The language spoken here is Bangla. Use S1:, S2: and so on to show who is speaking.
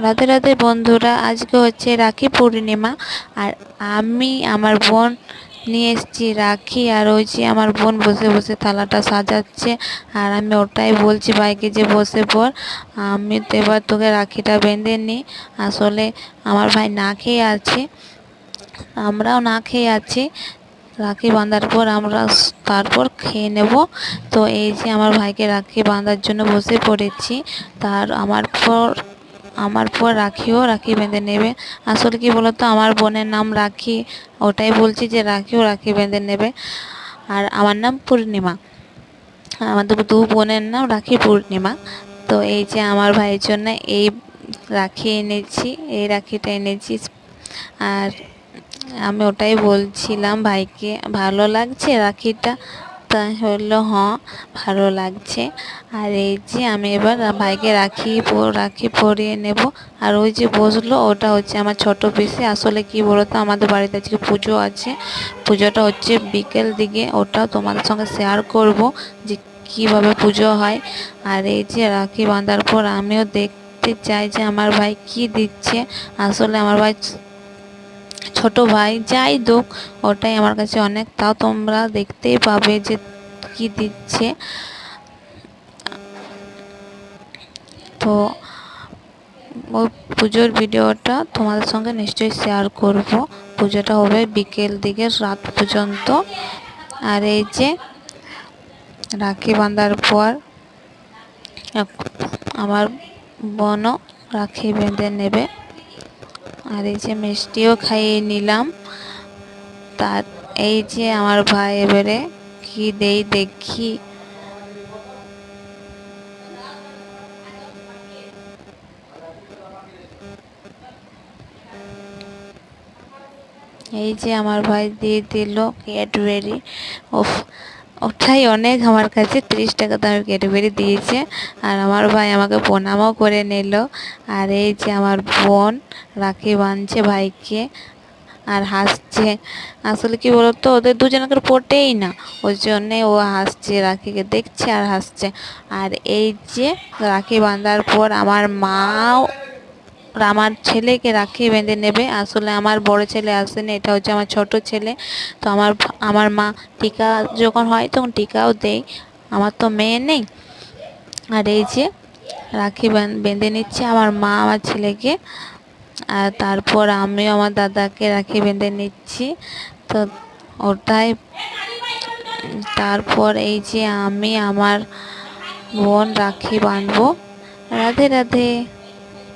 S1: রাধে রাধে বন্ধুরা, আজকে হচ্ছে রাখি পূর্ণিমা। আর আমি আমার বোন নিয়ে এসেছি রাখি। আর ওই যে আমার বোন বসে বসে থালাটা সাজাচ্ছে। আর আমি ওটাই বলছি ভাইকে যে বসে পড়, আমি তো এবার তোকে রাখিটা বেঁধে নিই। আসলে আমার ভাই না খেয়ে আছে, আমরাও না খেয়ে আছি। রাখি বাঁধার পর আমরা তারপর খেয়ে নেব। তো এই যে আমার ভাইকে রাখি বাঁধার জন্য বসে পড়েছি। আমার পর রাখি বেঁধে নেবে। আসলে কি বলতো, আমার বোনের নাম রাখি, ওটাই বলছি যে রাখি বেঁধে নেবে। আর আমার নাম পূর্ণিমা, আমাদের দু বোনের নাম রাখি পূর্ণিমা। তো এই যে আমার ভাইয়ের জন্য এই রাখি এনেছি, এই রাখিটা এনেছি। আর আমি ওটাই বলছিলাম ভাইকে, ভালো লাগছে রাখিটা? তাই হলো হ্যাঁ, ভালো লাগছে। আর এই যে আমি এবার ভাইকে রাখি পরিয়ে নেব। আর ওই যে বসলো, ওটা হচ্ছে আমার ছোট পিসি। আসলে কি বলতো, আমাদের বাড়িতে আজকে পুজো আছে। পুজোটা হচ্ছে বিকেল দিকে, ওটাও তোমাদের সঙ্গে শেয়ার করব যে কিভাবে পুজো হয়। আর এই যে রাখি বাঁধার পর আমিও দেখতে চাই যে আমার ভাই কি দিচ্ছে। আসলে আমার ভাই ছোট ভাই, যাই দোক, ওটাই আমার কাছে অনেক। তাও তোমরা দেখতেই পাবে যে কি দিচ্ছে। তো ওই পুজোর ভিডিওটা তোমাদের সঙ্গে নিশ্চয়ই শেয়ার করব। পুজোটা হবে বিকেল দিকে, রাত পর্যন্ত। আর এই যে রাখি বাঁধার পর আমার বোনও রাখি বেঁধে নেবে। আর এই যে মিষ্টিও খাইয়ে নিলাম। তার এই যে আমার ভাই এবারে কি দেই দেখি। এই যে আমার ভাই দিয়ে দিল ক্যাডবেরি। ওফ, ওটাই অনেক আমার কাছে। 30 টাকা দামের ক্যাডবেরি দিয়েছে। আর আমার ভাই আমাকে প্রণামও করে নিল। আর এই যে আমার বোন রাখি বাঁধছে ভাইকে আর হাসছে। আসলে কি বলতো, ওদের দুজনকে পটেই না, ওই জন্যে ও হাসছে, রাখিকে দেখছে আর হাসছে। আর এই যে রাখি বাঁধার পর আমার মাও আমার ছেলেকে রাখি বেঁধে নেবে। আসলে আমার বড় ছেলে আসেনি, এটা হচ্ছে আমার ছোট ছেলে। তো আমার মা টিকা যখন হয় তখন টিকাও দেয়, আমার তো মেয়ে নেই। আর এই যে রাখি বেঁধে নিচ্ছে আমার মা আমার ছেলেকে। আর তারপর আমিও আমার দাদাকে রাখি বেঁধে নিচ্ছি। তো ওটাই। তারপর এই যে আমি আমার বোন রাখি বাঁধবো। রাধে রাধে।